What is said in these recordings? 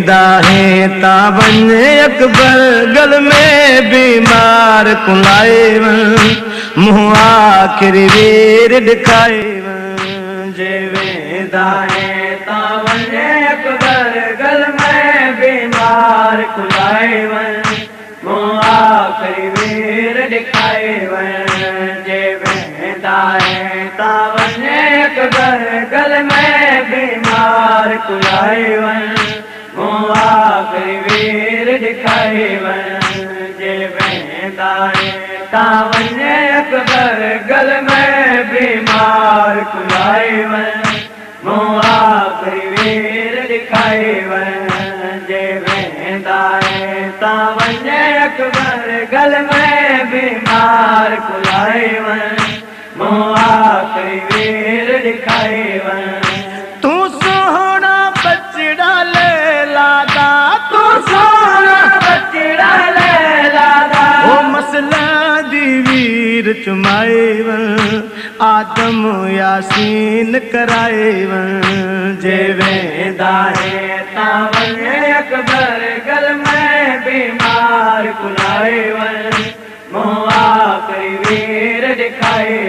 वेंदा है ता वञे अकबर गल में बीमार कुलाए मुँह आखिरी वीर दिखाए जे वेंदा है ता वञे अकबर गल में बीमार कुलाए मुँह आखिरी वीर दिखाए जे वेंदा है ता वञे अकबर गल में बीमार कुलाए मुँह आखिरी वीर दिखाए जे वेंदा है ता वञे अकबर गल में बीमार कुलाए मुँह आखिरी वीर दिखाए जे वेंदा है ता वञे अकबर गल में बीमार कुलाए मुँह आखिरी वीर दिखाए तू सोहना बचड़ा ले लादा तू सोहना बचड़ा ले लादा ओ मसला दी वीर चुमाए आदम यासीन कराए जे वेंदा है ता वञे अकबर गल में बीमार कुलाए मुँह आखिरी वीर दिखाए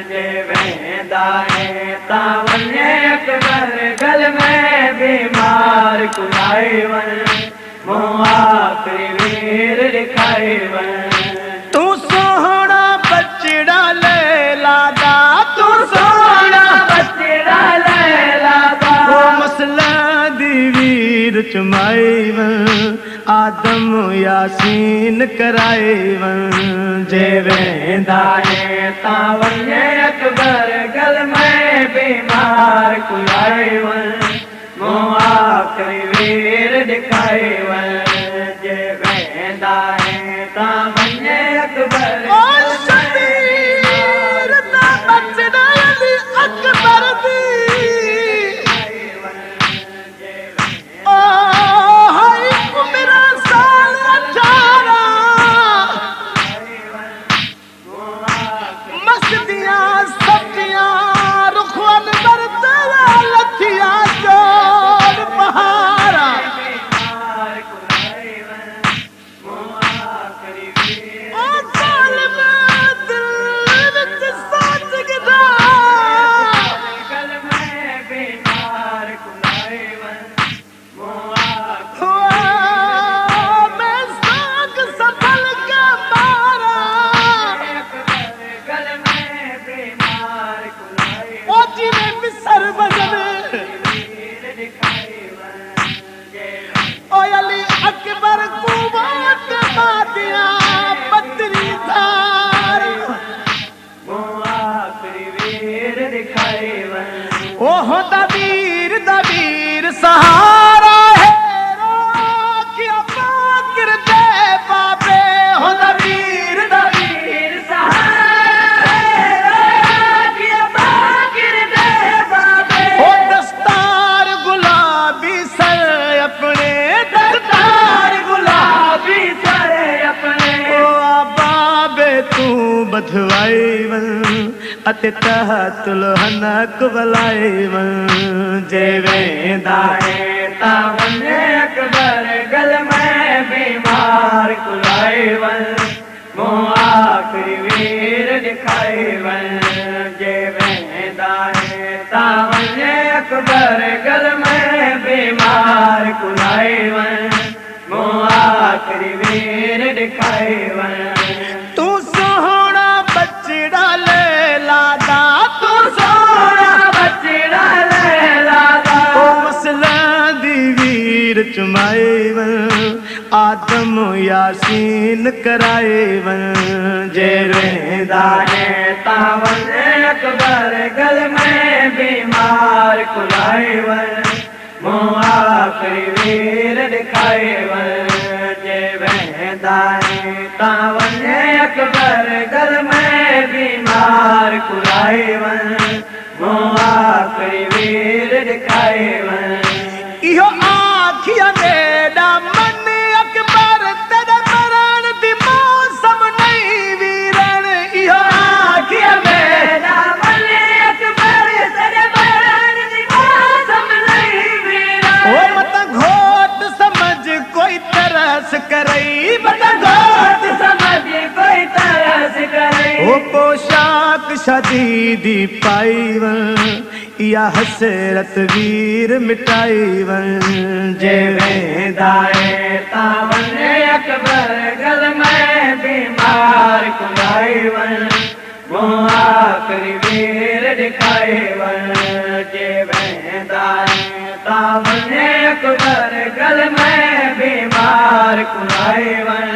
जे वेंदा है ता वञे अकबर गल में बीमार कुलाए मुँह आखिरी वीर दिखाए तू सोहना बचड़ा ले लादा तू सोहना बचड़ा ले लादा वो मसला दी वीर चुमाए आदम यासीन कराए जे वेंदा है ता वञे अकबर गल में बीमार कुलाए मुँह आखिरी वीर दिखाए जे वेंदा है ता वञे अकबर ओह दबीर सहारा है किया फाकिर दे बाबे हो दबीर सहारा है किया फाकिर दे बाबे ओ दस्तार गुलाबी सर अपने दस्तार गुलाबी सर अपने ओ बाबे तू बधवाई अते तहतुल हनक बलाए जे वेंदा है ता वञे अकबर गल में बीमार कुलाए मुँह आखिरी वीर दिखाए जे वेंदा है ता वञे अकबर गल में बीमार कुलाए मुँह आखिरी वीर दिखाए तू सोहना बचड़ा ले लादा तू सोहना बचड़ा ले लादा ओ मसला दी वीर चुमाए आदम यासीन कराए जे वेंदा है ता वञे अकबर गल में बीमार कुलाए मुँह आखिरी वीर दिखाए जे वेंदा है ता वञे अकबर गल में बीमार कुलाए मुँह आखिरी वीर दिखाए इहो आखिया नेड़ा मन अकबर तेरे मरण दी मौसम नहीं वीरन इहो आखिया नेड़ा मन अकबर तेरे मरण दी मौसम नहीं वीरन ओ मत घोर तरस करई बदगोत समझ कोई तरस करई ओ पोशाक शदीदी पाई वन या हसरत वीर मिटाई वन जे वेंदाए तावन अकबर गल में बीमार कुलाई वन आखिरी वीर दिखाए वन जे वेंदाए तावन अकबर गल में बीमार कुलाई वन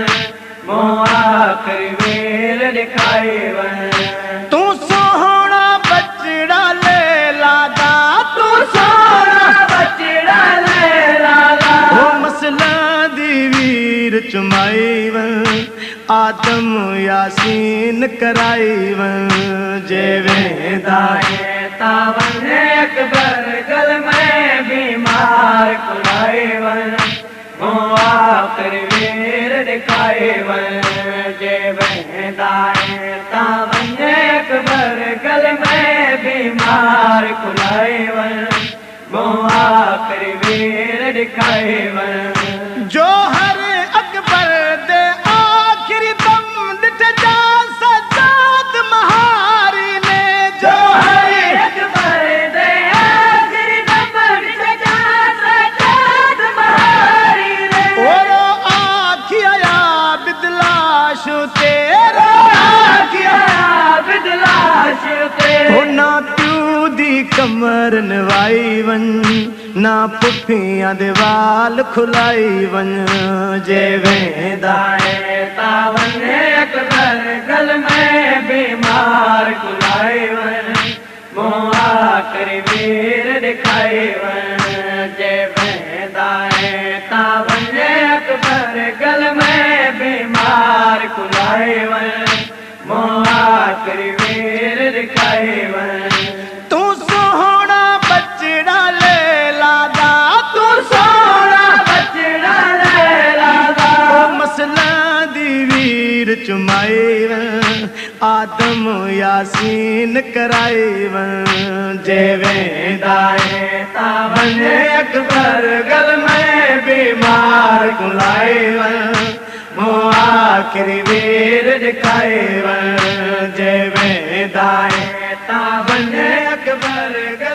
आखिरी वीर दिखाए वन तू सोहना बचड़ा ले लादा तू सोहना बचड़ा ले लादा ओ मसला दी वीर चुमाई वन आदम यासीन कराई वन जे वेंदाए तावन अकबर गल में बीमार कुलाई वन आखिरी वीर दिखाए वन जे वेंदाए तावन अकबर गल में बीमार कुलाई वन आखिरी वीर दिखाए वन जो हर अकबर दे आखिरी दम दिठ जा सजाद महारी ने जो हर अकबर दे आखिरी दम दिठ जा सजाद महारी ने ओरो आखिया बिदलाश तेरो आखिया बिदलाश तेरो ना प्यू दी कमर नवाई वन ना पुफियां दे वाल खुलाई वन जे वेंदाए तावन अकबर गल में बीमार कुलाई वन आखिरी वीर दिखाए वन जे वेंदाए तावन अकबर गल में बीमार कुलाई वन आखिरी वीर दिखाए वन तू सोहना बचड़ा ले लादा तू सोहना बचड़ा ले लादा ओ मसला दी वीर चुमाई वन आदम यासीन कराई वन जे वेंदाए तावन अकबर गल में बीमार कुलाई वन आखिरी वीर दिखाए वन जे वेंदाए तावन अकबर गल